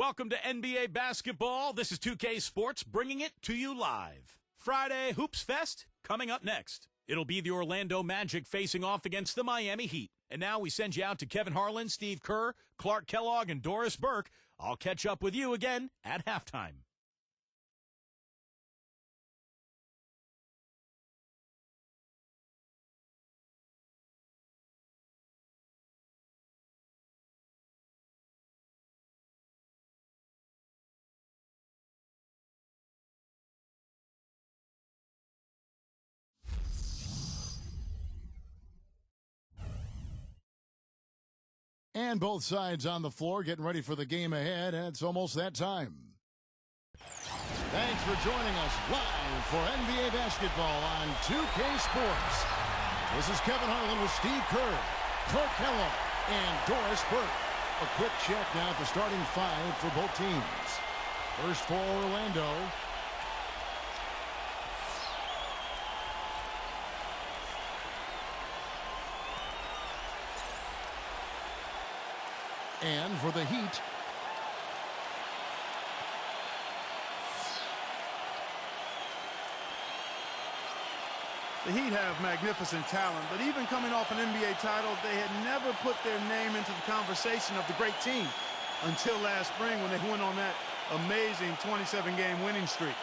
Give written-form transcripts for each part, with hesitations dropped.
Welcome to NBA basketball. This is 2K Sports bringing it to you live. Friday Hoops Fest coming up next. It'll be the Orlando Magic facing off against the Miami Heat. And now we send you out to Kevin Harlan, Steve Kerr, Clark Kellogg, and Doris Burke. I'll catch up with you again at halftime. And both sides on the floor getting ready for the game ahead. It's almost that time. Thanks for joining us live for NBA basketball on 2K Sports. This is Kevin Harlan with Steve Kerr, Clark Kellogg, and Doris Burke. A quick check now at the starting five for both teams. First for Orlando. And for the Heat, the Heat have magnificent talent, but even coming off an NBA title, they had never put their name into the conversation of the great team until last spring when they went on that amazing 27-game winning streak.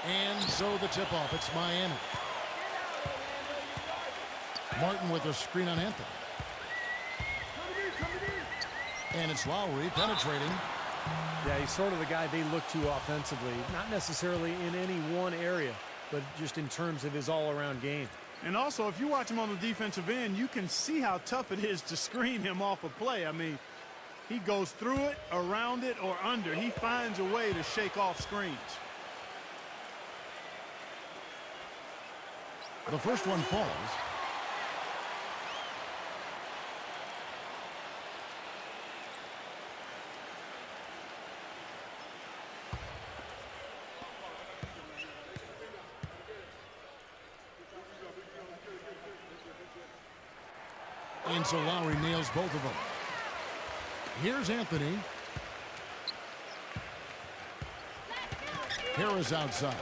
and so the tip-off. It's Miami. Martin with a screen on Anthony. And it's Lowry penetrating. Yeah, he's sort of the guy they look to offensively. Not necessarily in any one area, but just in terms of his all-around game. And also, if you watch him on the defensive end, you can see how tough it is to screen him off a play. I mean, he goes through it, around it, or under. He finds a way to shake off screens. The first one falls. And so Lowry nails both of them. Here's Anthony. Harris outside.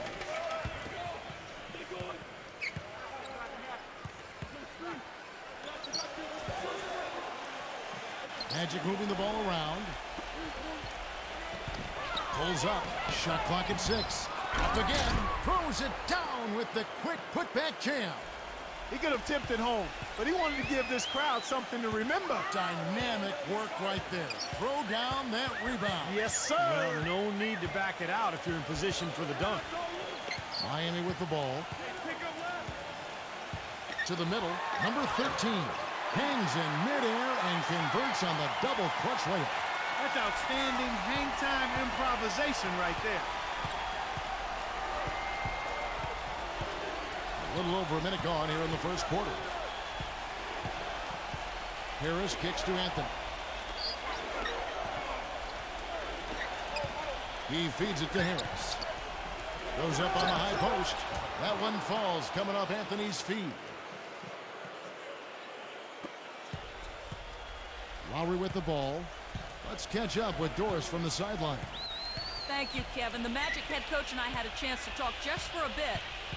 Magic moving the ball around. Pulls up. Shot clock at 6. Up again. Throws it down with the quick putback jam. He could have tipped it home, but he wanted to give this crowd something to remember. Dynamic work right there. Throw down that rebound. Yes, sir. Well, no need to back it out if you're in position for the dunk. Miami with the ball. To the middle. Number 13. Hangs in midair and converts on the double clutch layup. That's outstanding hang-time improvisation right there. A little over a minute gone here in the first quarter. Harris kicks to Anthony. He feeds it to Harris. Goes up on the high post. That one falls coming off Anthony's feet. Lowry with the ball. Let's catch up with Doris from the sideline. Thank you, Kevin. The Magic head coach and I had a chance to talk just for a bit.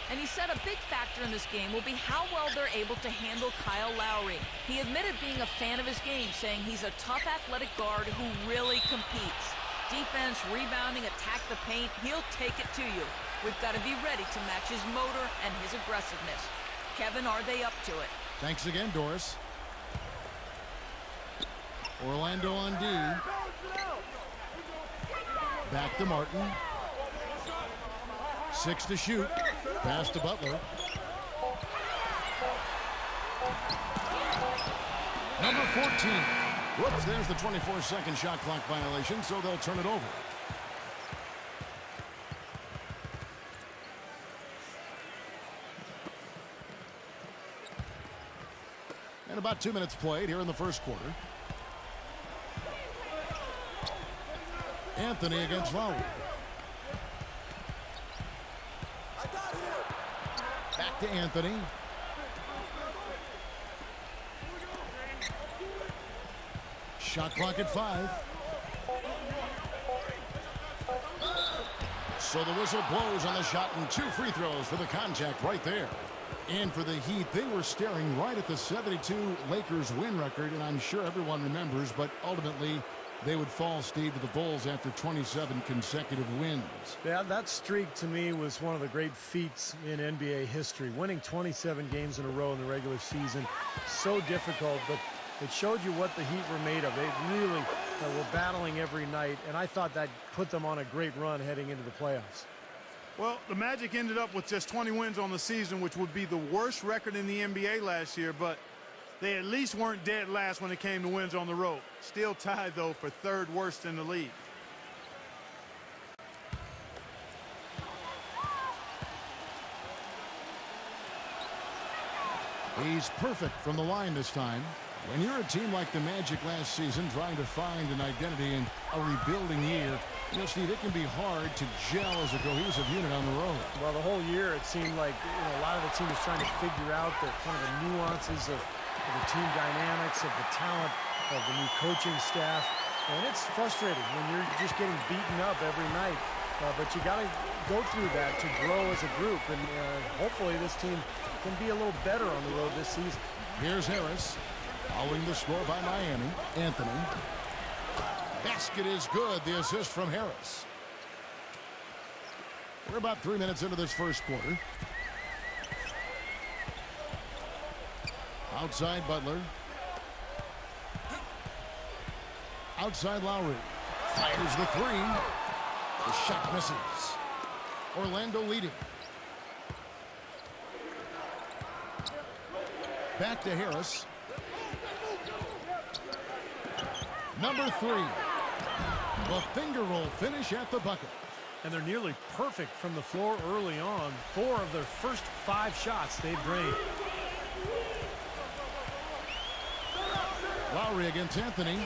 And he said a big factor in this game will be how well they're able to handle Kyle Lowry. He admitted being a fan of his game, saying he's a tough athletic guard who really competes. Defense, rebounding, attack the paint, he'll take it to you. We've got to be ready to match his motor and his aggressiveness. Kevin, are they up to it? Thanks again, Doris. Orlando on D. Back to Martin. 6 to shoot. Pass to Butler. Number 14. Whoops, there's the 24-second shot clock violation, so they'll turn it over. And about 2 minutes played here in the first quarter. Anthony against Lowry. Back to Anthony. Shot clock at 5. So the whistle blows on the shot and 2 free throws for the contact right there. And for the Heat, they were staring right at the 72 Lakers win record, and I'm sure everyone remembers, but ultimately they would fall, Steve, to the Bulls after 27 consecutive wins. Yeah, that streak to me was one of the great feats in NBA history. Winning 27 games in a row in the regular season, so difficult, but it showed you what the Heat were made of. They really were battling every night, and I thought that put them on a great run heading into the playoffs. Well, the Magic ended up with just 20 wins on the season, which would be the worst record in the NBA last year, but they at least weren't dead last when it came to wins on the road. Still tied, though, for 3rd worst in the league. He's perfect from the line this time. When you're a team like the Magic last season trying to find an identity in a rebuilding year, you know, Steve, it can be hard to gel as a cohesive unit on the road. Well, the whole year it seemed like a lot of the team was trying to figure out the kind of the nuances of the team dynamics, of the talent, of the new coaching staff. And it's frustrating when you're just getting beaten up every night. But you got to go through that to grow as a group. And hopefully this team can be a little better on the road this season. Here's Harris. Following the score by Miami. Anthony. Basket is good. The assist from Harris. We're about 3 minutes into this first quarter. Outside Butler. Outside Lowry. Fires the 3. The shot misses. Orlando leading. Back to Harris. Number 3. The finger roll finish at the bucket. And they're nearly perfect from the floor early on. 4 of their first 5 shots they've drained. Lowry against Anthony.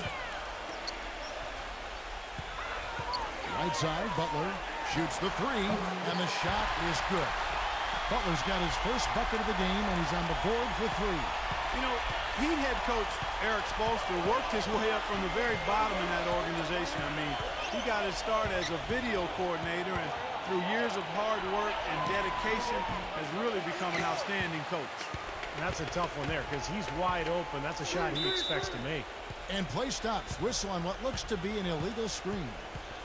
Right side, Butler shoots the 3, and the shot is good. Butler's got his first bucket of the game, and he's on the board for 3. You know, Heat head coach Eric Spoelstra worked his way up from the very bottom in that organization. I mean, he got his start as a video coordinator, and through years of hard work and dedication has really become an outstanding coach. And that's a tough one there because he's wide open. That's a shot he expects to make. And play stops. Whistle on what looks to be an illegal screen.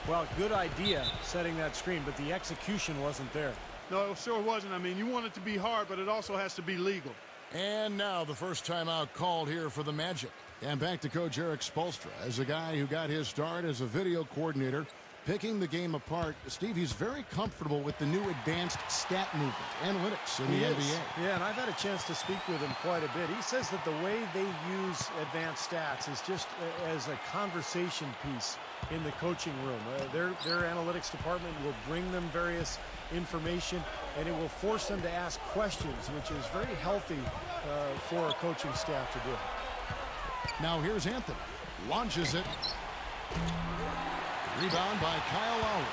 Well, good idea setting that screen, but the execution wasn't there. No, it sure wasn't. I mean, you want it to be hard, but it also has to be legal. And now the first timeout called here for the Magic. And back to Coach Eric Spoelstra as a guy who got his start as a video coordinator, picking the game apart. Steve, he's very comfortable with the new advanced stat movement, analytics in the NBA. Yeah, and I've had a chance to speak with him quite a bit. He says that the way they use advanced stats is just as a conversation piece in the coaching room. Their analytics department will bring them various information, and it will force them to ask questions, which is very healthy for a coaching staff to do. Now here's Anthony. Launches it. Rebound by Kyle Lowry.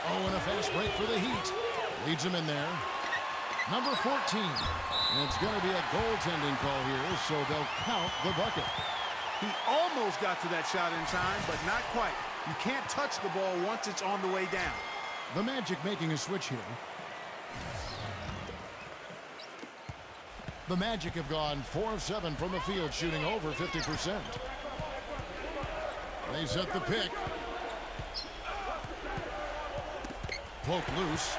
Oh, and a fast break for the Heat. Leads him in there. Number 14. And it's going to be a goaltending call here, so they'll count the bucket. He almost got to that shot in time, but not quite. You can't touch the ball once it's on the way down. The Magic making a switch here. The Magic have gone 4 of 7 from the field, shooting over 50%. They set the pick. Poke loose.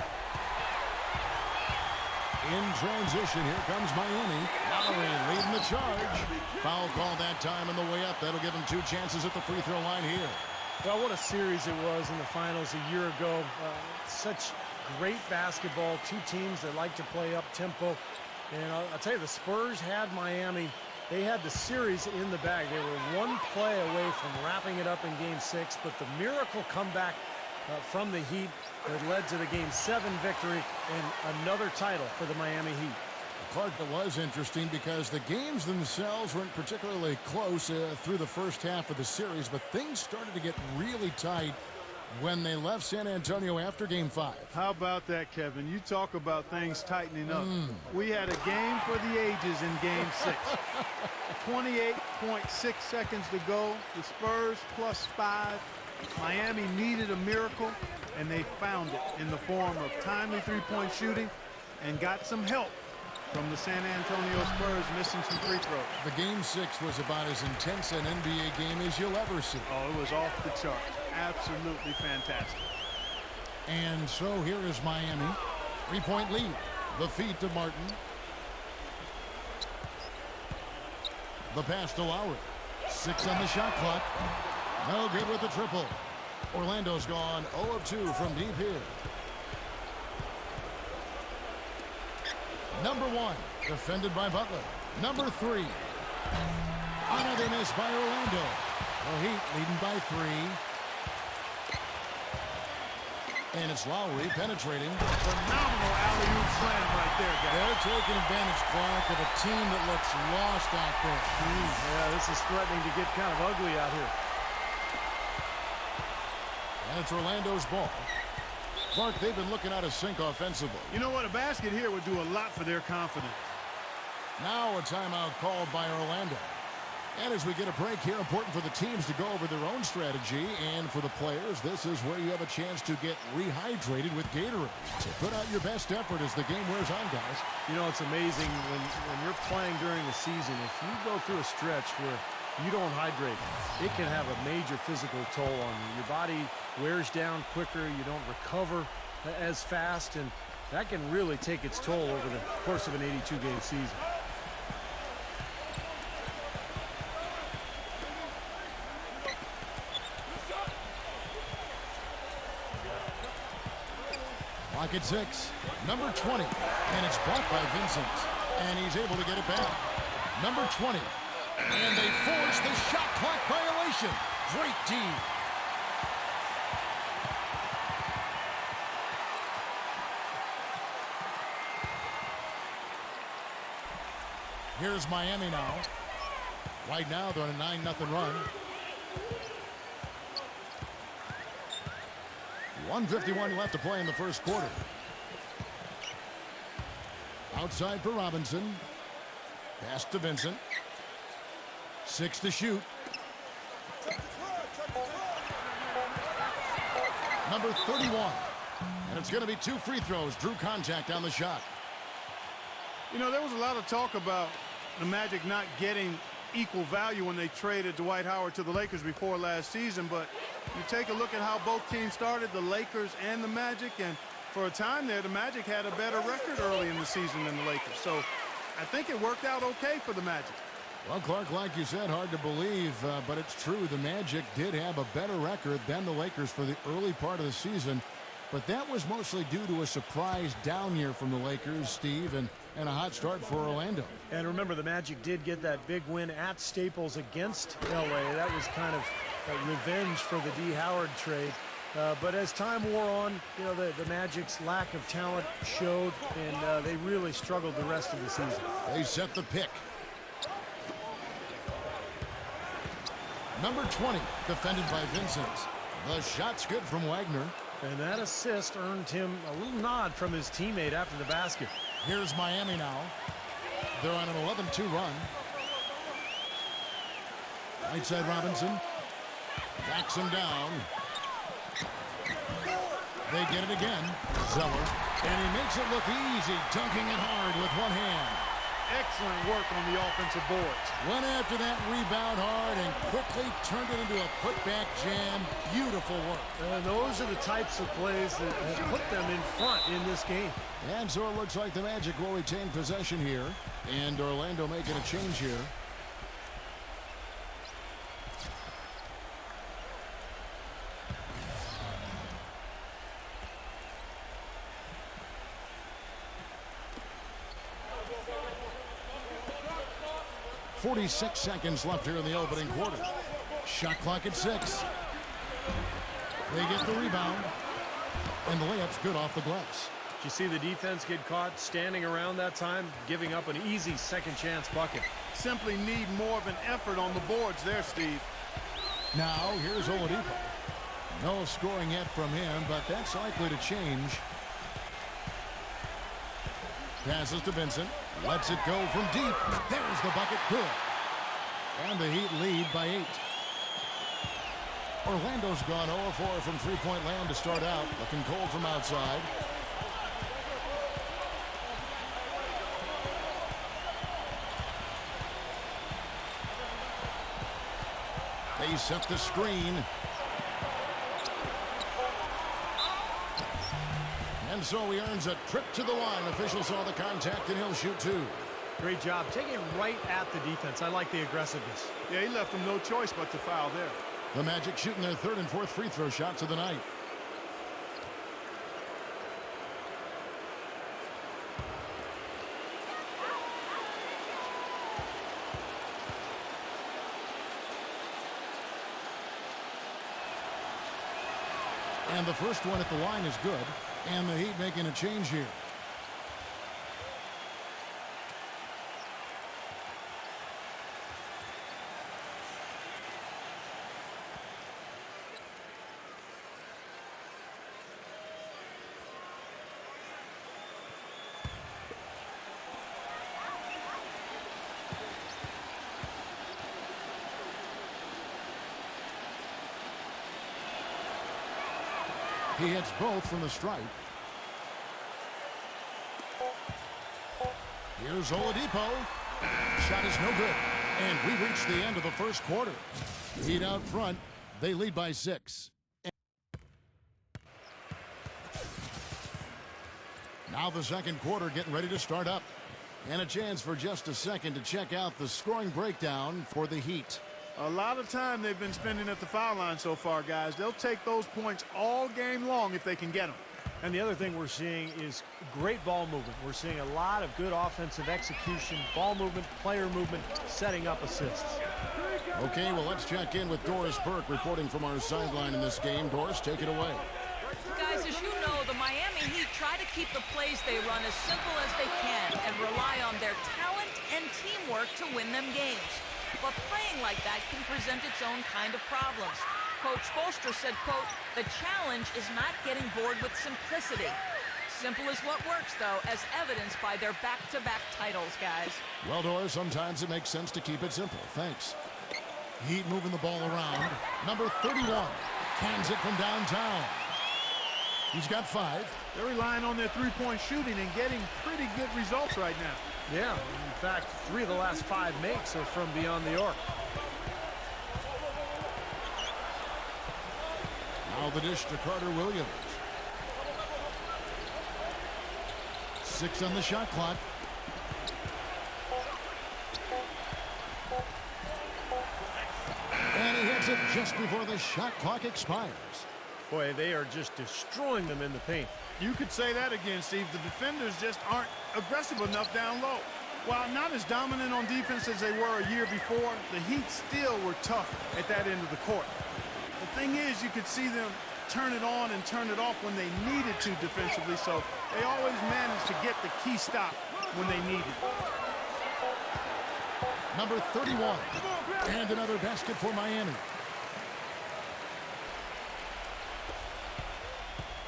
In transition, here comes Miami. Lowry leading the charge. Foul call that time on the way up. That'll give him 2 chances at the free throw line here. Well, what a series it was in the finals a year ago. Such great basketball. 2 teams that like to play up tempo. And I'll tell you, the Spurs had Miami They had the series in the bag. They were one play away from wrapping it up in Game 6, but the miracle comeback from the Heat that led to the Game 7 victory and another title for the Miami Heat. Clark, that was interesting because the games themselves weren't particularly close through the first half of the series, but things started to get really tight when they left San Antonio after Game 5. How about that, Kevin? You talk about things tightening up. We had a game for the ages in Game 6. 28.6 seconds to go. The Spurs +5. Miami needed a miracle, and they found it in the form of timely three-point shooting and got some help from the San Antonio Spurs missing some free throws. The Game 6 was about as intense an NBA game as you'll ever see. Oh, it was off the charts. Absolutely fantastic. And so here is Miami. 3-point lead. The feed to Martin. The pass to Lowry. 6 on the shot clock. No good with the triple. Orlando's gone 0 of 2 from deep here. Number 1, defended by Butler. Number 3. Another miss by Orlando. The Heat leading by 3. And it's Lowry penetrating. Phenomenal alley-oop slam right there, guys. They're taking advantage, Clark, of a team that looks lost out there. Yeah, this is threatening to get kind of ugly out here. And it's Orlando's ball. Clark, they've been looking out of sync offensively. You know what? A basket here would do a lot for their confidence. Now a timeout called by Orlando. And as we get a break here, important for the teams to go over their own strategy. And for the players, this is where you have a chance to get rehydrated with Gatorade. So put out your best effort as the game wears on, guys. You know, it's amazing when you're playing during the season, if you go through a stretch where you don't hydrate, it can have a major physical toll on you. Your body wears down quicker, you don't recover as fast, and that can really take its toll over the course of an 82-game season. Clock at 6. Number 20. And it's blocked by Vincent. And he's able to get it back. Number 20. And they force the shot clock violation. Great D. Here's Miami now. Right now, they're on a 9-0 run. 1:51 left to play in the first quarter. Outside for Robinson. Pass to Vincent. 6 to shoot. Number 31. And it's going to be 2 free throws. Drew contact on the shot. You know, there was a lot of talk about the Magic not getting equal value when they traded Dwight Howard to the Lakers before last season, but you take a look at how both teams started, the Lakers and the Magic, and for a time there, the Magic had a better record early in the season than the Lakers. So I think it worked out okay for the Magic. Well, Clark, like you said, hard to believe, but it's true. The Magic did have a better record than the Lakers for the early part of the season, but that was mostly due to a surprise down year from the Lakers, Steve, and a hot start for Orlando. And remember, the Magic did get that big win at Staples against L.A. That was kind of revenge for the D. Howard trade. But as time wore on, you know, the Magic's lack of talent showed, and they really struggled the rest of the season. They set the pick. Number 20, defended by Vincent. The shot's good from Wagner. And that assist earned him a little nod from his teammate after the basket. Here's Miami now. They're on an 11-2 run. Right side Robinson. Backs him down. They get it again. Zeller. And he makes it look easy, dunking it hard with one hand. Excellent work on the offensive boards. Went after that rebound hard and quickly turned it into a putback jam. Beautiful work. And those are the types of plays that have put them in front in this game. And so it looks like the Magic will retain possession here. And Orlando making a change here. 46 seconds left here in the opening quarter. Shot clock at 6. They get the rebound. And the layup's good off the glass. Did you see the defense get caught standing around that time, giving up an easy second chance bucket? Simply need more of an effort on the boards there, Steve. Now, here's Oladipo. No scoring yet from him, but that's likely to change. Passes to Vincent. Lets it go from deep. There's the bucket. Good. And the Heat lead by 8. Orlando's gone 0-4 from three-point land to start out. Looking cold from outside. They set the screen. And so he earns a trip to the line. Officials saw the contact, and he'll shoot 2. Great job. Taking it right at the defense. I like the aggressiveness. Yeah, he left them no choice but to foul there. The Magic shooting their 3rd and 4th free throw shots of the night. And the first one at the line is good. And the Heat making a change here. He hits both from the stripe. Here's Oladipo. Shot is no good. And we reach the end of the first quarter. Heat out front. They lead by 6. Now the second quarter getting ready to start up. And a chance for just a second to check out the scoring breakdown for the Heat. A lot of time they've been spending at the foul line so far, guys. They'll take those points all game long if they can get them. And the other thing we're seeing is great ball movement. We're seeing a lot of good offensive execution, ball movement, player movement, setting up assists. Okay, well, let's check in with Doris Burke reporting from our sideline in this game. Doris, take it away. Guys, as you know, the Miami Heat try to keep the plays they run as simple as they can and rely on their talent and teamwork to win them games. But playing like that can present its own kind of problems. Coach Spoelstra said, quote, "The challenge is not getting bored with simplicity." Simple is what works, though, as evidenced by their back-to-back titles, guys. Well, Doris, sometimes it makes sense to keep it simple. Thanks. Heat moving the ball around. Number 31 cans it from downtown. He's got 5. They're relying on their three-point shooting and getting pretty good results right now. Yeah, in fact, 3 of the last 5 makes are from beyond the arc. Now the dish to Carter Williams. 6 on the shot clock. And he hits it just before the shot clock expires. Boy, they are just destroying them in the paint. You could say that again, Steve. The defenders just aren't aggressive enough down low. While not as dominant on defense as they were a year before, the Heat still were tough at that end of the court. The thing is, you could see them turn it on and turn it off when they needed to defensively, so they always managed to get the key stop when they needed. Number 31. And another basket for Miami.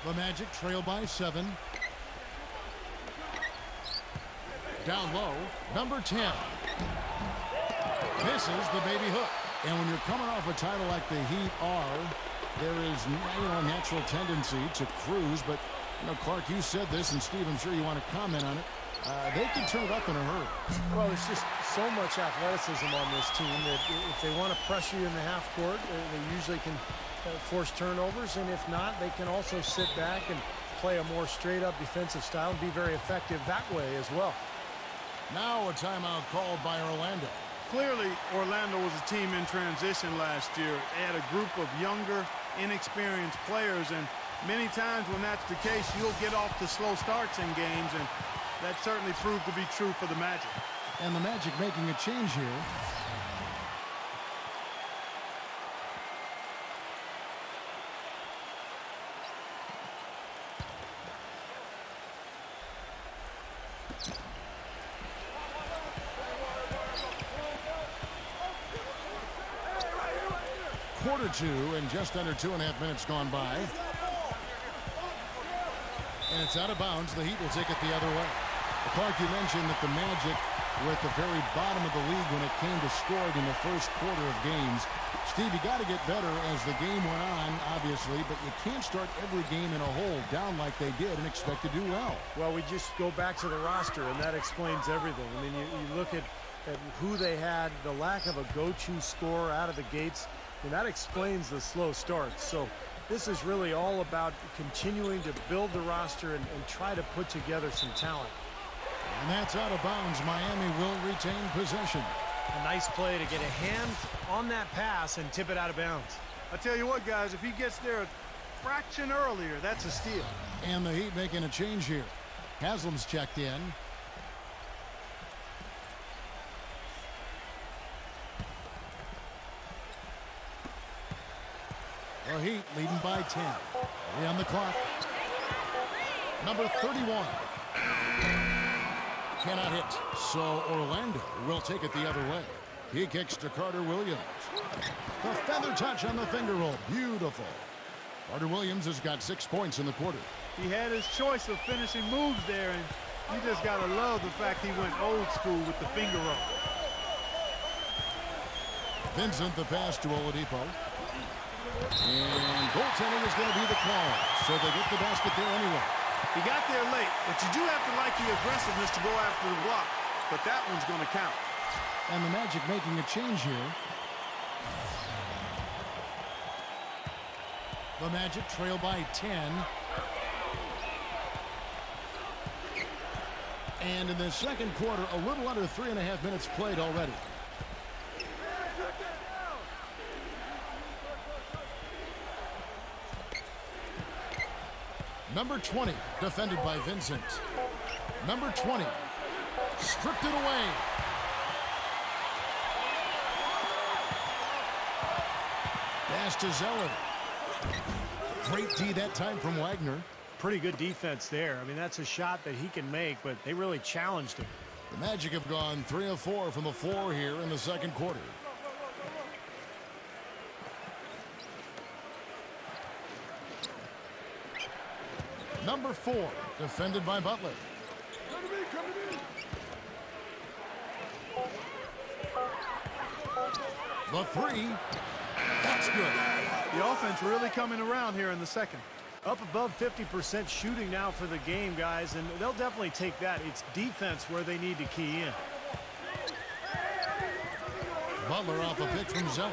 The Magic trail by 7. Down low, number 10. Misses the baby hook. And when you're coming off a title like the Heat are, there is a natural tendency to cruise. But, Clark, you said this, and Steve, I'm sure you want to comment on it. They can turn it up in a hurry. Well, there's just so much athleticism on this team that if they want to pressure you in the half court, they usually can force turnovers. And if not, they can also sit back and play a more straight-up defensive style and be very effective that way as well. Now a timeout called by Orlando. Clearly, Orlando was a team in transition last year. They had a group of younger, inexperienced players, and many times when that's the case, you'll get off to slow starts in games, and that certainly proved to be true for the Magic. And the Magic making a change here. Quarter two and just under 2.5 minutes gone by. And it's out of bounds. The Heat will take it the other way. Clark, you mentioned that the Magic were at the very bottom of the league when it came to scoring in the first quarter of games. Steve, you got to get better as the game went on, obviously, but you can't start every game in a hole down like they did and expect to do well. Well, we just go back to the roster, and that explains everything. I mean, you look at who they had, the lack of a go-to scorer out of the gates, and that explains the slow start. So this is really all about continuing to build the roster and try to put together some talent. And that's out of bounds. Miami will retain possession. A nice play to get a hand on that pass and tip it out of bounds. I tell you what, guys, if he gets there a fraction earlier, that's a steal. And the Heat making a change here. Haslam's checked in. The Heat leading by 10. 3 on the clock. Number 31. Cannot hit. So Orlando will take it the other way. He kicks to Carter Williams. The feather touch on the finger roll. Beautiful. Carter Williams has got 6 points in the quarter. He had his choice of finishing moves there, and you just got to love the fact he went old school with the finger roll. Vincent the pass to Oladipo. And goaltending is going to be the call. So they get the basket there anyway. He got there late, but you do have to like the aggressiveness to go after the block. But that one's going to count. And the Magic making a change here. The Magic trail by 10. And in the second quarter, a little under 3.5 minutes played already. Number 20, defended by Vincent. Number 20, stripped it away. Pass to Zeller. Great D that time from Wagner. Pretty good defense there. I mean, that's a shot that he can make, but they really challenged him. The Magic have gone 3 of 4 from the floor here in the second quarter. Number 4, defended by Butler. The 3, that's good. The offense really coming around here in the second. Up above 50% shooting now for the game, guys, and they'll definitely take that. It's defense where they need to key in. Butler off a pick from Zeller.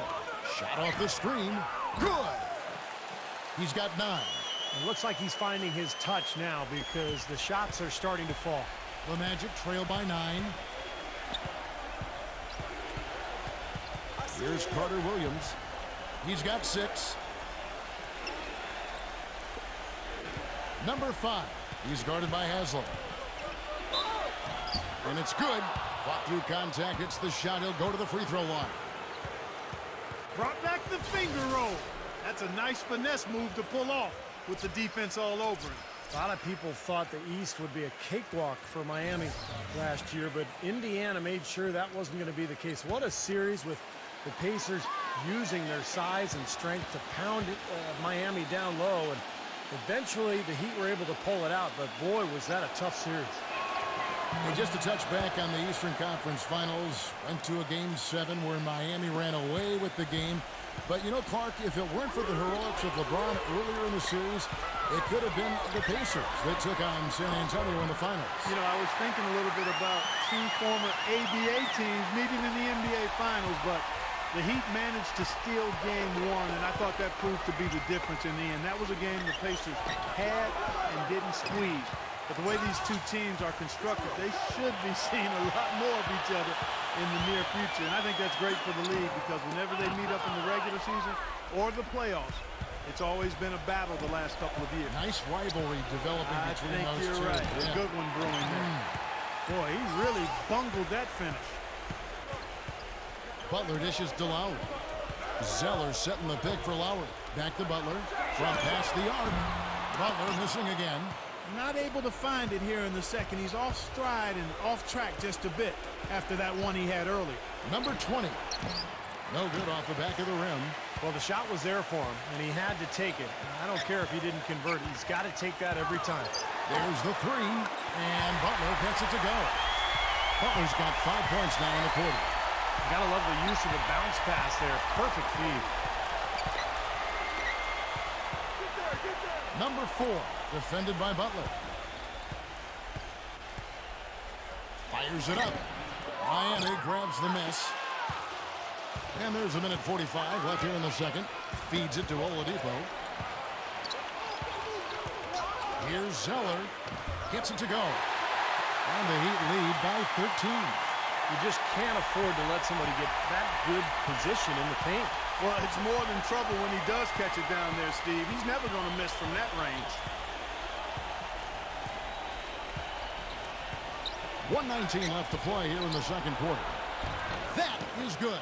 Shot off the screen. Good. He's got 9. It looks like he's finding his touch now because the shots are starting to fall. The Magic trail by 9. Here's Carter Williams. He's got 6. Number 5. He's guarded by Haslam. And it's good. Fought through contact. Hits the shot. He'll go to the free throw line. Brought back the finger roll. That's a nice finesse move to pull off with the defense all over him. A lot of people thought the East would be a cakewalk for Miami last year, but Indiana made sure that wasn't going to be the case. What a series with the Pacers using their size and strength to pound Miami down low, and eventually the Heat were able to pull it out, but boy, was that a tough series. And just to touch back on the Eastern Conference Finals, went to a Game 7 where Miami ran away with the game. But, you know, Clark, if it weren't for the heroics of LeBron earlier in the series, it could have been the Pacers that took on San Antonio in the finals. You know, I was thinking a little bit about 2 former ABA teams meeting in the NBA Finals, but the Heat managed to steal Game 1, and I thought that proved to be the difference in the end. That was a game the Pacers had and didn't squeeze. But the way these 2 teams are constructed, they should be seeing a lot more of each other in the near future. And I think that's great for the league because whenever they meet up in the regular season or the playoffs, it's always been a battle the last couple of years. Nice rivalry developing between those two. I think you're right. Yeah. A good one brewing there. Boy, he really bungled that finish. Butler dishes to Lowry. Zeller setting the pick for Lowry. Back to Butler. From past the arc. Butler missing again. Not able to find it here in the second. He's off stride and off track just a bit after that one he had earlier. Number 20. No good off the back of the rim. Well, the shot was there for him, and he had to take it. I don't care if he didn't convert. He's got to take that every time. There's the three, and Butler gets it to go. Butler's got 5 points now in the quarter. Gotta love the use of the bounce pass there. Perfect feed. Number 4, defended by Butler. Fires it up. Miami grabs the miss. And there's a minute 45 left here in the second. Feeds it to Oladipo. Here's Zeller. Gets it to go. And the Heat lead by 13. You just can't afford to let somebody get that good position in the paint. Well, it's more than trouble when he does catch it down there, Steve. He's never going to miss from that range. 1:19 left to play here in the second quarter. That is good.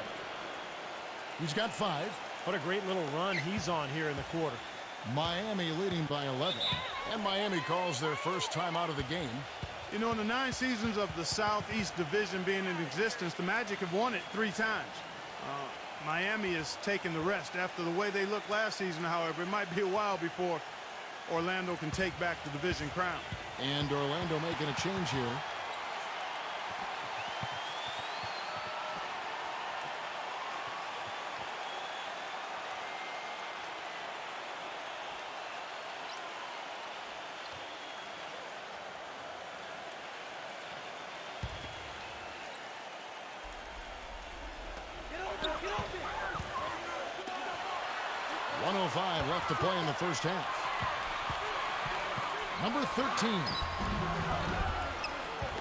He's got 5. What a great little run he's on here in the quarter. Miami leading by 11. And Miami calls their first time out of the game. You know, in the 9 seasons of the Southeast Division being in existence, the Magic have won it 3 times. Miami has taken the rest. After the way they looked last season, however, it might be a while before Orlando can take back the division crown. And Orlando making a change here. .105 left to play in the first half. Number 13.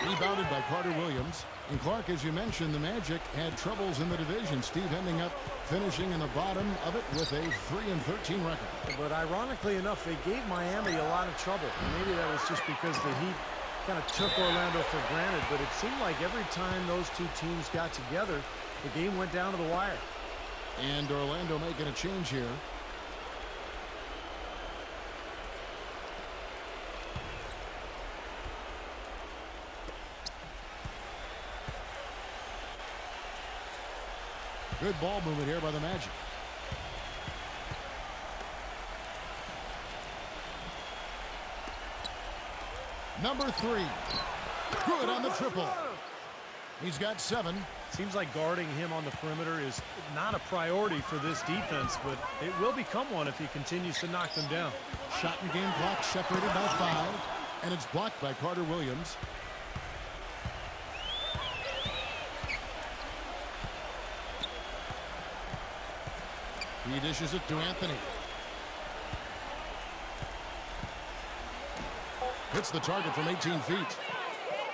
Rebounded by Carter Williams. And Clark, as you mentioned, the Magic had troubles in the division. Steve ending up finishing in the bottom of it with a 3-13 record. But ironically enough, they gave Miami a lot of trouble. Maybe that was just because the Heat kind of took Orlando for granted. But it seemed like every time those two teams got together, the game went down to the wire. And Orlando making a change here. Good ball movement here by the Magic. Number 3. Good on the triple. He's got 7. Seems like guarding him on the perimeter is not a priority for this defense, but it will become one if he continues to knock them down. Shot and game clock separated by 5, and it's blocked by Carter Williams. He dishes it to Anthony. Hits the target from 18 feet.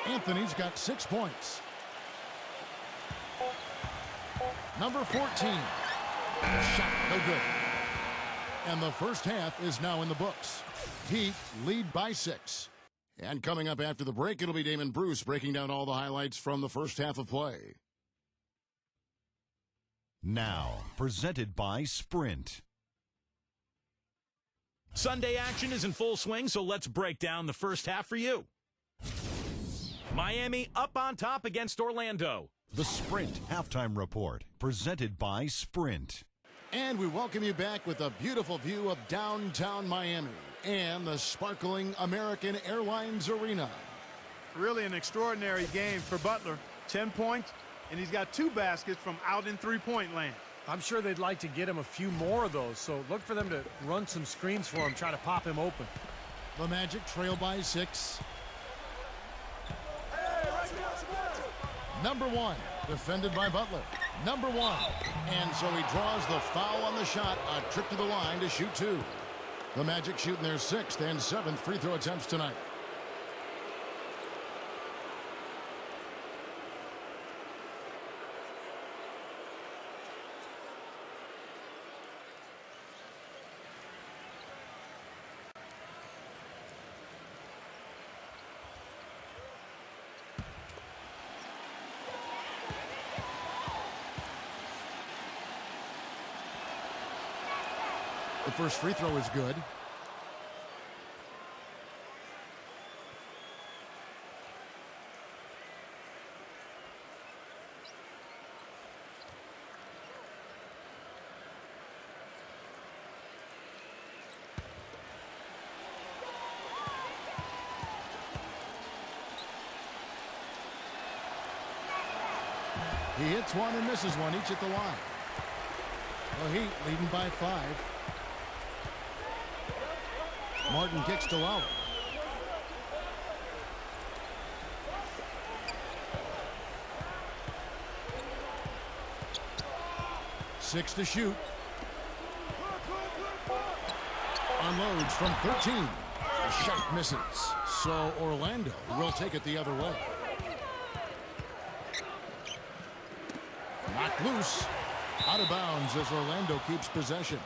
Anthony's got 6 points. Number 14. Shot, no good. And the first half is now in the books. Heat lead by 6. And coming up after the break, it'll be Damon Bruce breaking down all the highlights from the first half of play. Now, presented by Sprint. Sunday action is in full swing, so let's break down the first half for you. Miami up on top against Orlando. The Sprint Halftime Report, presented by Sprint. And we welcome you back with a beautiful view of downtown Miami and the sparkling American Airlines Arena. Really an extraordinary game for Butler. 10 points, and he's got 2 baskets from out in three-point land. I'm sure they'd like to get him a few more of those, so look for them to run some screens for him, try to pop him open. The Magic trail by 6. Number 1, defended by Butler. Number 1, and so he draws the foul on the shot, a trip to the line to shoot 2. The Magic shooting their 6th and 7th free throw attempts tonight. first free throw is good. He hits one and misses one, each at the line. The Heat leading by 5. Martin kicks to Lowry. Six to shoot. Unloads from 13. The shot misses. So Orlando will take it the other way. Knocked loose. Out of bounds as Orlando keeps possession.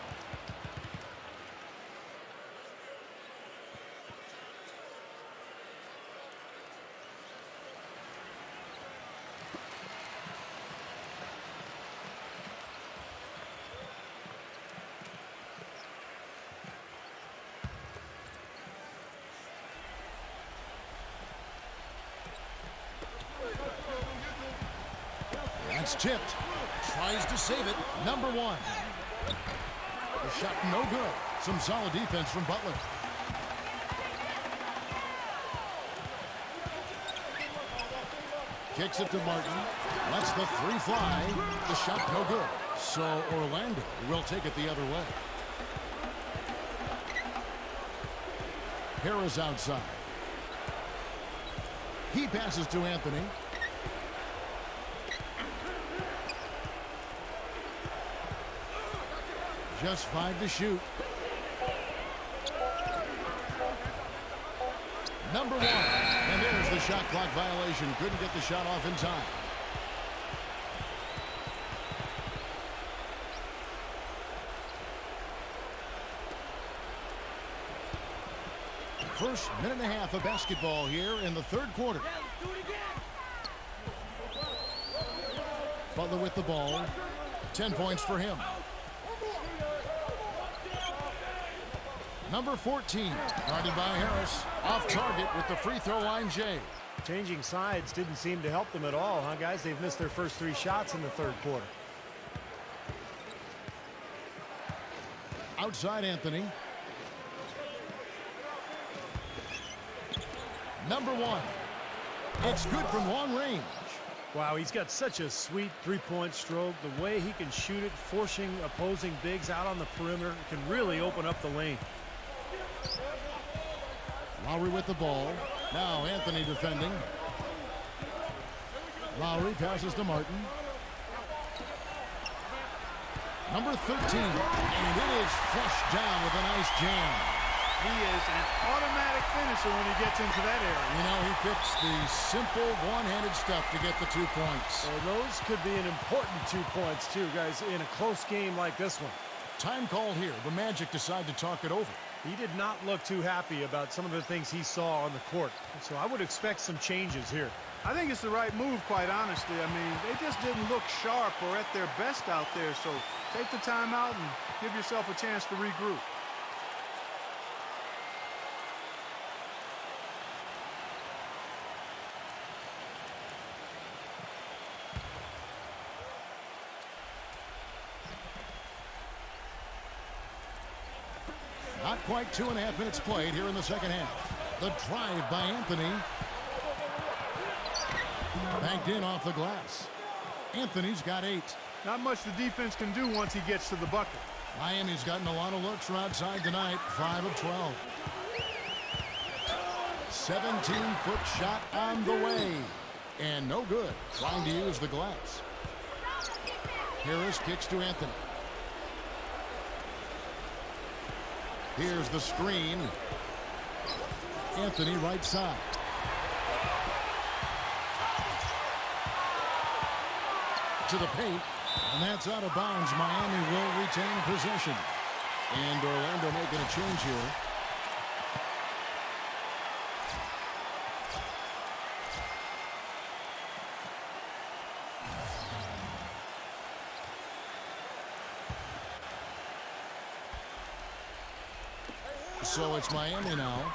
That's tipped. Tries to save it. Number one. The shot no good. Some solid defense from Butler. Kicks it to Martin. Lets the three fly. The shot no good. So Orlando will take it the other way. Harris outside. He passes to Anthony. Just 5 to shoot. Number one. And there's the shot clock violation. Couldn't get the shot off in time. First minute and a half of basketball here in the third quarter. Butler with the ball. 10 points for him. Number 14, guarded by Harris. Off target with the free throw line, Jay. Changing sides didn't seem to help them at all, huh, guys? They've missed their first 3 shots in the third quarter. Outside Anthony. Number one. It's good from long range. Wow, he's got such a sweet three-point stroke. The way he can shoot it, forcing opposing bigs out on the perimeter, can really open up the lane. Lowry with the ball. Now Anthony defending. Lowry passes to Martin. Number 13. And it is flushed down with a nice jam. He is an automatic finisher when he gets into that area. You know, he picks the simple one-handed stuff to get the 2 points. Well, those could be an important 2 points, too, guys, in a close game like this one. Time called here. The Magic decide to talk it over. He did not look too happy about some of the things he saw on the court. So I would expect some changes here. I think it's the right move, quite honestly. I mean, they just didn't look sharp or at their best out there. So take the time out and give yourself a chance to regroup. Not quite 2.5 minutes played here in the second half. The drive by Anthony. Banked in off the glass. Anthony's got 8. Not much the defense can do once he gets to the bucket. Miami's gotten a lot of looks from outside tonight. 5 of 12. 17-foot shot on the way. And no good. Trying to use the glass. Harris kicks to Anthony. Here's the screen. Anthony right side. To the paint. And that's out of bounds. Miami will retain possession. And Orlando making a change here. So it's Miami now.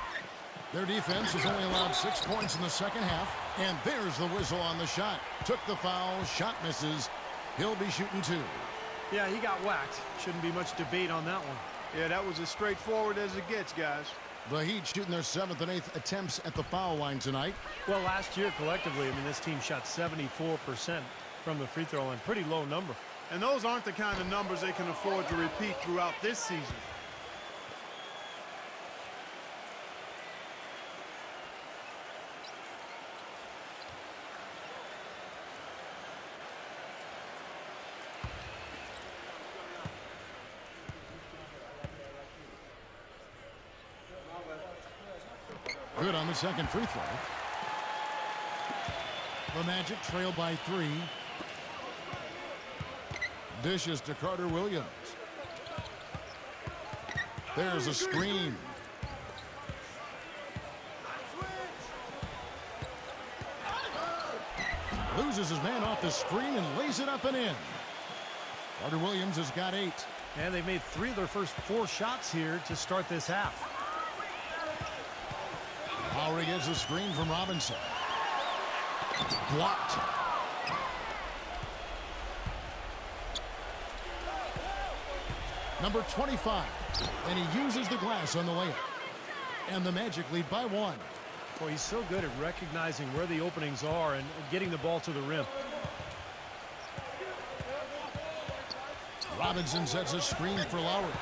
Their defense has only allowed 6 points in the second half. And there's the whistle on the shot. Took the foul. Shot misses. He'll be shooting 2. Yeah, he got whacked. Shouldn't be much debate on that one. Yeah, that was as straightforward as it gets, guys. The Heat shooting their 7th and 8th attempts at the foul line tonight. Well, last year collectively, this team shot 74% from the free throw line. Pretty low number. And those aren't the kind of numbers they can afford to repeat throughout this season. Good on the second free throw. The Magic trail by 3. Dishes to Carter Williams. There's a screen. Loses his man off the screen and lays it up and in. Carter Williams has got 8. And they've made 3 of their first 4 shots here to start this half. Lowry gets a screen from Robinson. Blocked. Number 25. And he uses the glass on the layup. And the Magic lead by 1. Well, he's so good at recognizing where the openings are and getting the ball to the rim. Robinson sets a screen for Lowry.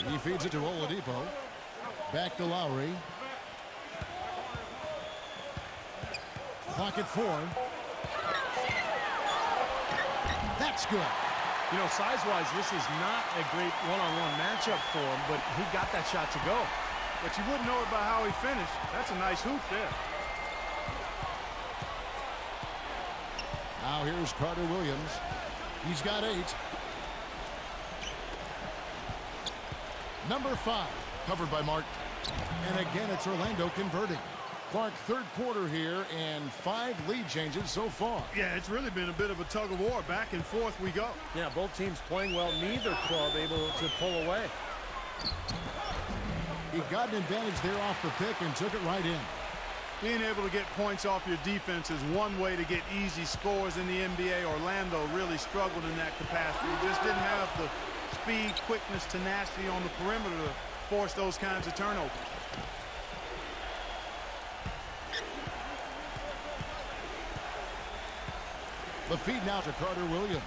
He feeds it to Oladipo. Back to Lowry. Clock at 4. That's good. Size-wise, this is not a great one-on-one matchup for him, but he got that shot to go. But you wouldn't know it by how he finished. That's a nice hoop there. Now here's Carter Williams. He's got 8. Number 5. Covered by Martin. And again, it's Orlando converting. Clark, third quarter here, and 5 lead changes so far. Yeah, it's really been a bit of a tug of war. Back and forth we go. Yeah, both teams playing well. Neither club able to pull away. He got an advantage there off the pick and took it right in. Being able to get points off your defense is one way to get easy scores in the NBA. Orlando really struggled in that capacity. Just didn't have the speed, quickness, tenacity on the perimeter to force those kinds of turnovers. The feed now to Carter Williams.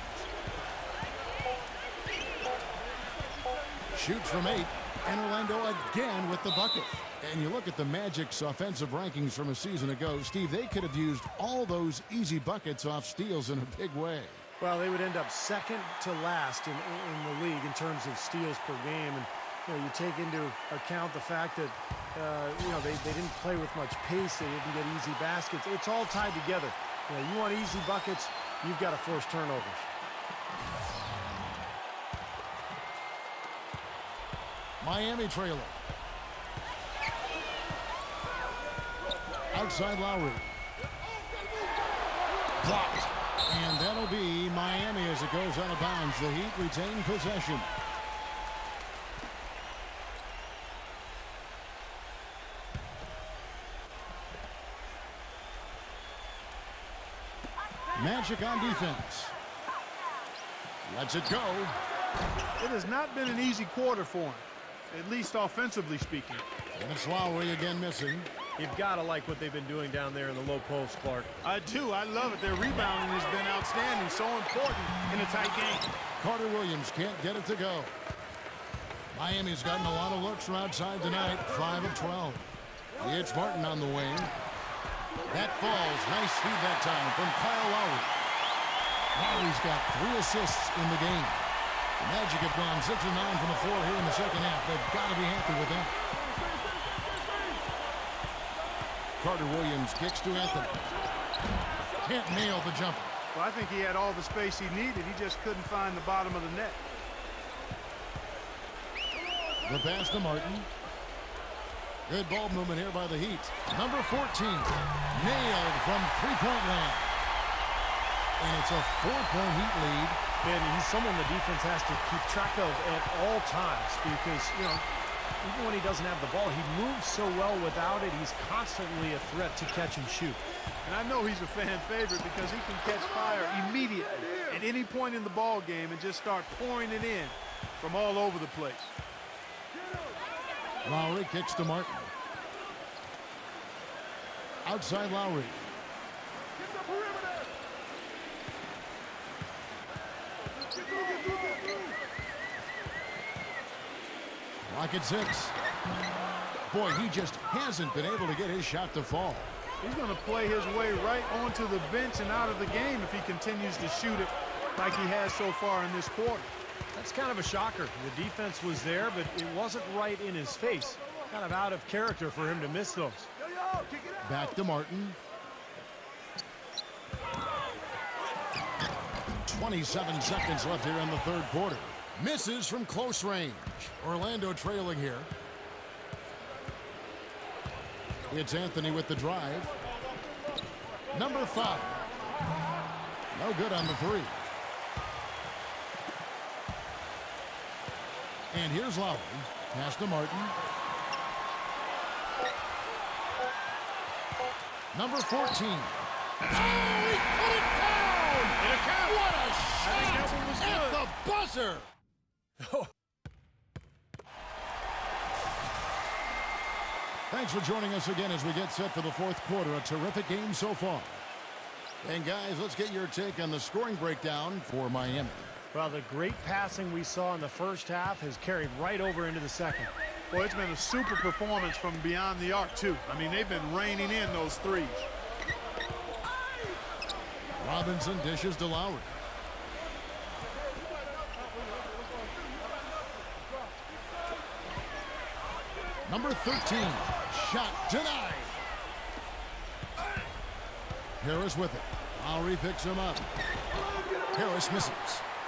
Shoots from 8, and Orlando again with the bucket. And you look at the Magic's offensive rankings from a season ago, Steve, they could have used all those easy buckets off steals in a big way. Well, they would end up second to last in the league in terms of steals per game. And you take into account the fact that they didn't play with much pace. They didn't get easy baskets. It's all tied together. You want easy buckets, you've got to force turnovers. Miami trailer. Outside Lowry. Blocked. And that'll be Miami as it goes out of bounds. The Heat retain possession. Magic on defense. Lets it go. It has not been an easy quarter for him, at least offensively speaking. And it's Lowry again missing. You've got to like what they've been doing down there in the low post, Clark. I do. I love it. Their rebounding has been outstanding. So important in a tight game. Carter Williams can't get it to go. Miami's gotten a lot of looks from outside tonight. 5 of 12. It's Martin on the wing. That falls. Nice feed that time from Kyle Lowry. Lowry's got 3 assists in the game. The Magic have gone 6 of 9 from the floor here in the second half. They've got to be happy with that. Carter Williams kicks to Anthony. Can't nail the jumper. Well, I think he had all the space he needed. He just couldn't find the bottom of the net. The pass to Martin. Good ball movement here by the Heat. Number 14. Nailed from three-point land. And it's a 4-point Heat lead. And he's someone the defense has to keep track of at all times because, even when he doesn't have the ball, he moves so well without it. He's constantly a threat to catch and shoot. And I know he's a fan favorite because he can catch fire immediately at any point in the ball game and just start pouring it in from all over the place. Lowry kicks to Martin. Outside Lowry. Clock at 6. Boy, he just hasn't been able to get his shot to fall. He's going to play his way right onto the bench and out of the game if he continues to shoot it like he has so far in this quarter. That's kind of a shocker. The defense was there, but it wasn't right in his face. Kind of out of character for him to miss those. Back to Martin. 27 seconds left here in the third quarter. Misses from close range. Orlando trailing here. It's Anthony with the drive. Number 5. No good on the 3. And here's Lowry. Pass to Martin. Number 14. Oh, he put it down! What a shot! At the buzzer! Thanks for joining us again as we get set for the fourth quarter. A terrific game so far. And guys, let's get your take on the scoring breakdown for Miami. Well, the great passing we saw in the first half has carried right over into the second. Boy, it's been a super performance from beyond the arc, too. I mean, they've been raining in those threes. Robinson dishes to Lowry. Number 13. Shot denied. Harris with it. Lowry picks him up. Harris misses.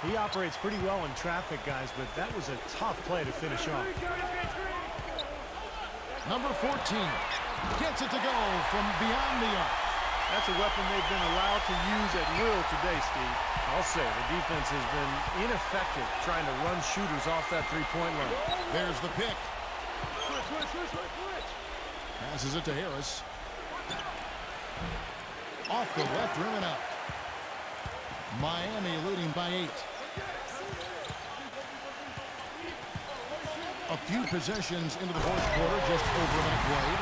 He operates pretty well in traffic, guys, but that was a tough play to finish off. Number 14 gets it to go from beyond the arc. That's a weapon they've been allowed to use at will today, Steve. I'll say the defense has been ineffective trying to run shooters off that three-point line. There's the pick. Passes it to Harris. Off the left rim and out. Miami leading by 8. A few possessions into the fourth quarter, just over a minute played.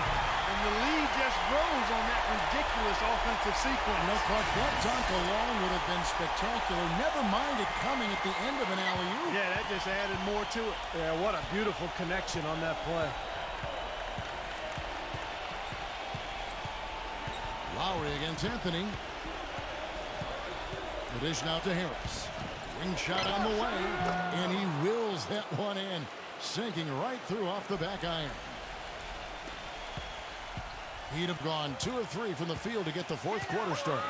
And the lead just grows on that ridiculous offensive sequence. No, Clark, that dunk alone would have been spectacular. Never mind it coming at the end of an alley-oop. Yeah, that just added more to it. Yeah, what a beautiful connection on that play. Lowry against Anthony. The dish now to Harris. Wing shot on the way, and he wills that one in, sinking right through off the back iron. He'd have gone 2 of 3 from the field to get the fourth quarter started.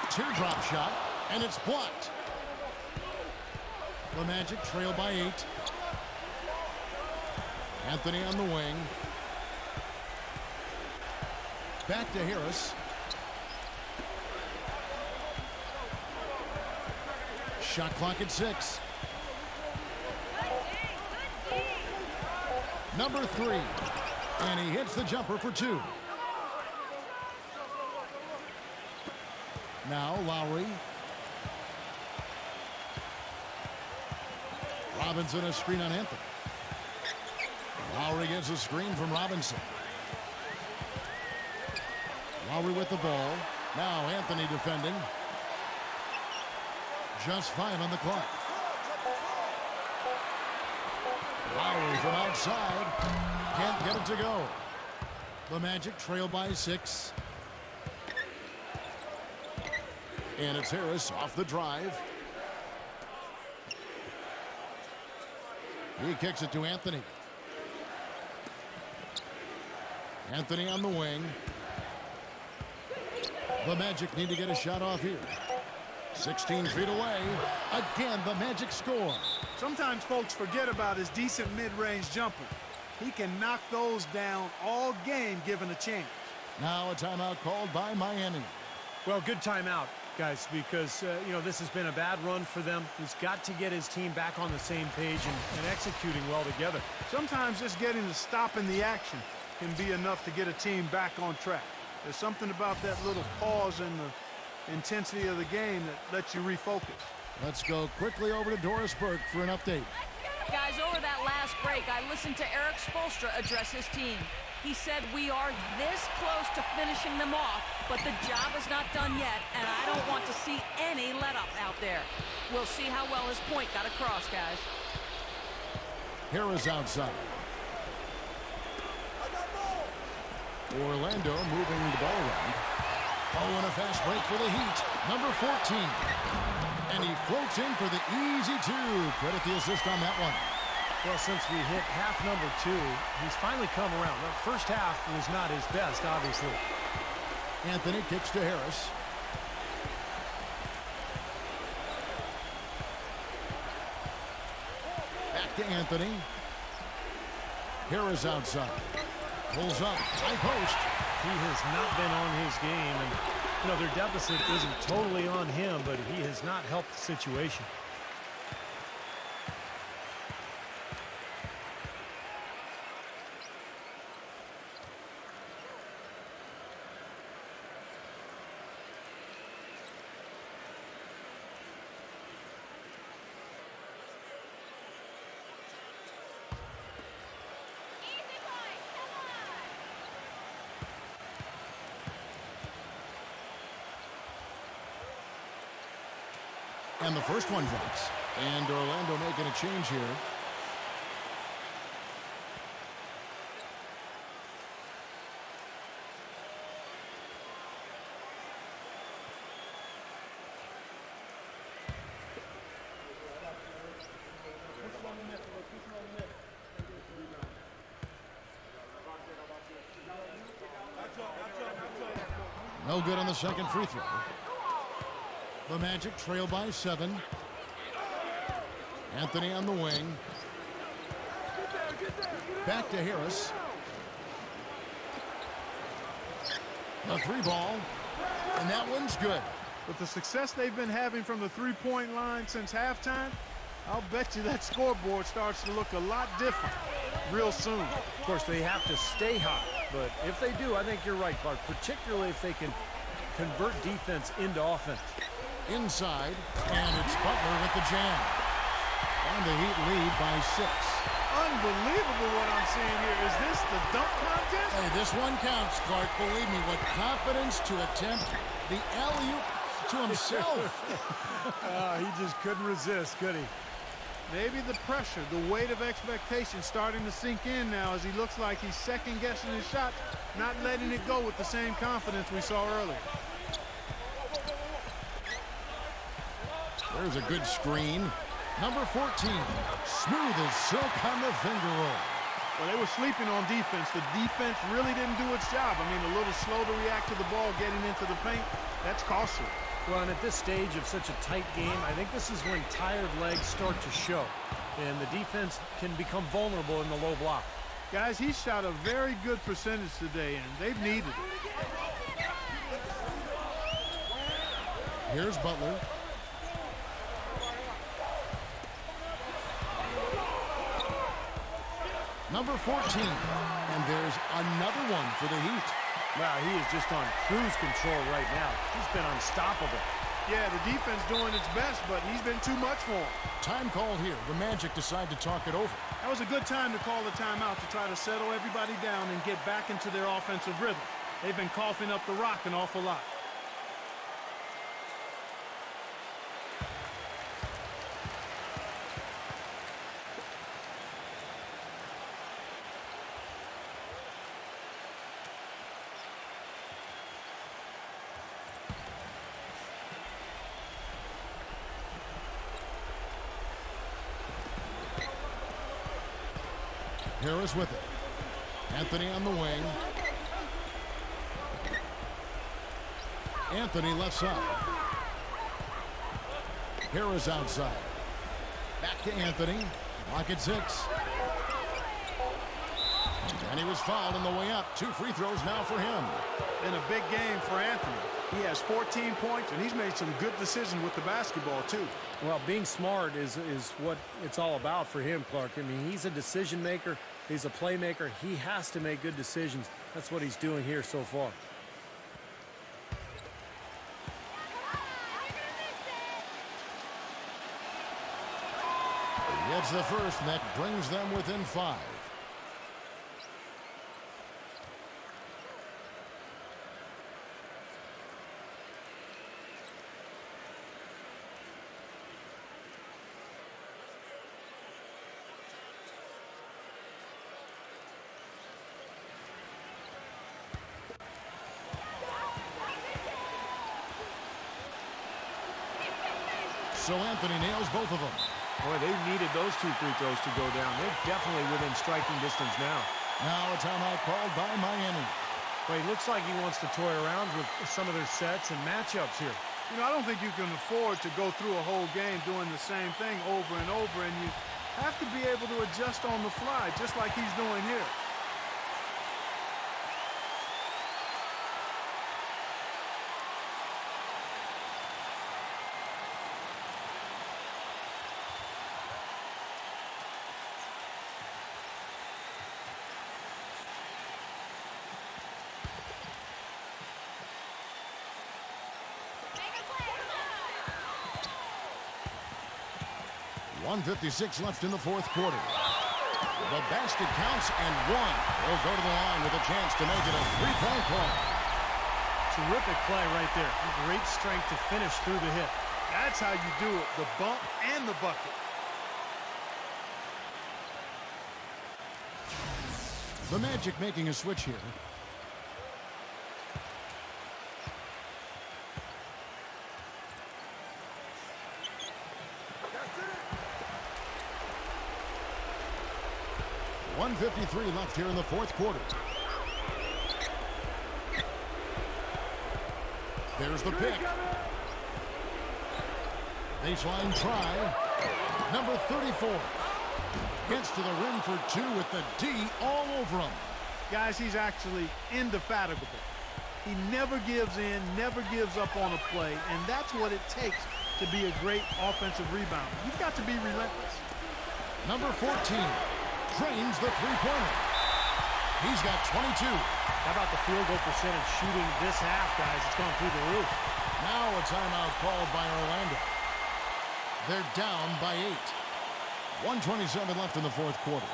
Teardrop shot, and it's blocked. The Magic trail by 8. Anthony on the wing. Back to Harris. Shot clock at 6. Number 3. And he hits the jumper for 2. Now Lowry. Robinson a screen on Anthony. Lowry gets a screen from Robinson. Lowry with the ball. Now Anthony defending. Just 5 on the clock. Lowry from outside. Can't get it to go. The Magic trail by 6. And it's Harris off the drive. He kicks it to Anthony. Anthony on the wing. The Magic need to get a shot off here. 16 feet away. Again, the Magic score. Sometimes folks forget about his decent mid-range jumper. He can knock those down all game given a chance. Now a timeout called by Miami. Well, good timeout, guys, because, you know, this has been a bad run for them. He's got to get his team back on the same page and executing well together. Sometimes just getting to stop in the action can be enough to get a team back on track. There's something about that little pause in the intensity of the game that lets you refocus. Let's go quickly over to Doris Burke for an update. Guys, over that last break, I listened to Eric Spoelstra address his team. He said, we are this close to finishing them off, but the job is not done yet, and I don't want to see any let-up out there. We'll see how well his point got across, guys. Harris outside. Orlando moving the ball around. Oh, and a fast break for the Heat. Number 14. And he floats in for the easy two. Credit the assist on that one. Well, since we hit half number 2, he's finally come around. The first half was not his best, obviously. Anthony kicks to Harris. Back to Anthony. Harris outside. Pulls up. High post. He has not been on his game, and you know, their deficit isn't totally on him, but he has not helped the situation. And the first one drops. And Orlando making a change here. No good on the second free throw. The Magic trail by 7. Anthony on the wing. Back to Harris. The 3-ball. And that one's good. With the success they've been having from the three-point line since halftime, I'll bet you that scoreboard starts to look a lot different real soon. Of course, they have to stay hot, but if they do, I think you're right, Bart, particularly if they can convert defense into offense. Inside, and it's Butler with the jam. And the Heat lead by 6. Unbelievable what I'm seeing here. Is this the dunk contest? Hey, this one counts, Clark. Believe me, with confidence to attempt the alley-oop to himself. He just couldn't resist, could he? Maybe the pressure, the weight of expectation starting to sink in now as he looks like he's second-guessing his shot, not letting it go with the same confidence we saw earlier. There's a good screen. Number 14, smooth as silk on the finger roll. Well, they were sleeping on defense. The defense really didn't do its job. I mean, a little slow to react to the ball getting into the paint. That's costly. Well, and at this stage of such a tight game, I think this is when tired legs start to show. And the defense can become vulnerable in the low block. Guys, he shot a very good percentage today, and they've needed it. Here's Butler. Number 14. And there's another one for the Heat. Wow, he is just on cruise control right now. He's been unstoppable. Yeah, the defense doing its best, but he's been too much for him. Time call here. The Magic decide to talk it over. That was a good time to call the timeout to try to settle everybody down and get back into their offensive rhythm. They've been coughing up the rock an awful lot. Harris with it. Anthony on the wing. Anthony left side. Harris outside. Back to Anthony. Lock at 6. And he was fouled on the way up. 2 free throws now for him. In a big game for Anthony. He has 14 points, and he's made some good decisions with the basketball, too. Well, being smart is what it's all about for him, Clark. I mean, he's a decision maker. He's a playmaker. He has to make good decisions. That's what he's doing here so far. He hits the first, and that brings them within 5. So Anthony nails both of them. Boy, they needed those 2 free throws to go down. They're definitely within striking distance now. Now a timeout called by Miami. But he looks like he wants to toy around with some of their sets and matchups here. You know, I don't think you can afford to go through a whole game doing the same thing over and over, and you have to be able to adjust on the fly, just like he's doing here. .156 left in the 4th quarter. The basket counts, and 1 will go to the line with a chance to make it a 3-point play. Terrific play right there. Great strength to finish through the hit. That's how you do it, the bump and the bucket. The Magic making a switch here. .153 left here in the 4th quarter. There's the pick. Baseline try. Number 34. Gets to the rim for 2 with the D all over him. Guys, he's actually indefatigable. He never gives in, never gives up on a play, and that's what it takes to be a great offensive rebounder. You've got to be relentless. Number 14 drains the three-pointer. He's got 22. How about the field goal percentage shooting this half, guys? It's gone through the roof. Now a timeout called by Orlando. They're down by 8. 1:27 left in the 4th quarter.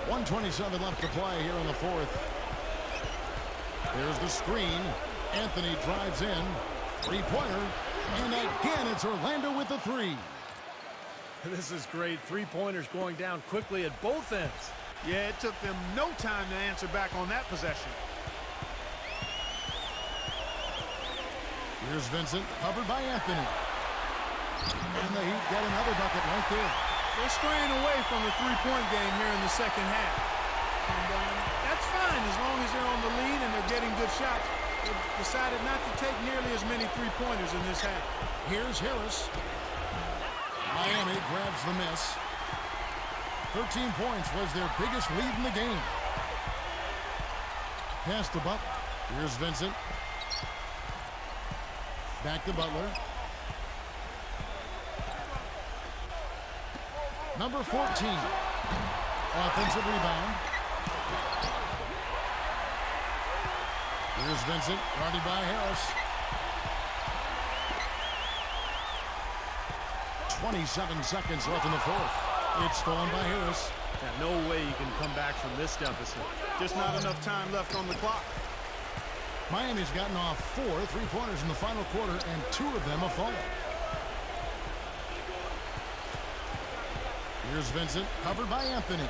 .127 left to play here in the 4th. There's the screen. Anthony drives in. Three-pointer. And again, it's Orlando with the 3. This is great. Three-pointers going down quickly at both ends. Yeah, it took them no time to answer back on that possession. Here's Vincent, covered by Anthony. And the Heat get another bucket right there. They're straying away from the three-point game here in the second half. And that's fine as long as they're on the lead and they're getting good shots. They've decided not to take nearly as many three-pointers in this half. Here's Harris. Miami grabs the miss. 13 points was their biggest lead in the game. Pass to Butler. Here's Vincent. Back to Butler. Number 14. Offensive rebound. Here's Vincent, guarded by Harris. 27 seconds left in the 4th. It's stolen by Harris. Yeah, no way you can come back from this deficit. Just not enough time left on the clock. Miami's gotten off 4 three-pointers in the final quarter, and 2 of them have fallen. Here's Vincent, covered by Anthony.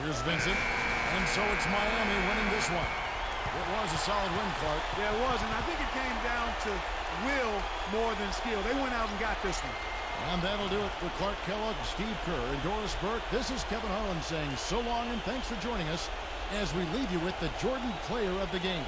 Here's Vincent, and so it's Miami winning this one. It was was a solid win, Clark. Yeah, it was, and I think it came down to will more than skill. They went out and got this one. And that'll do it for Clark Kellogg, Steve Kerr, and Doris Burke. This is Kevin Harlan saying so long and thanks for joining us as we leave you with the Jordan Player of the Game.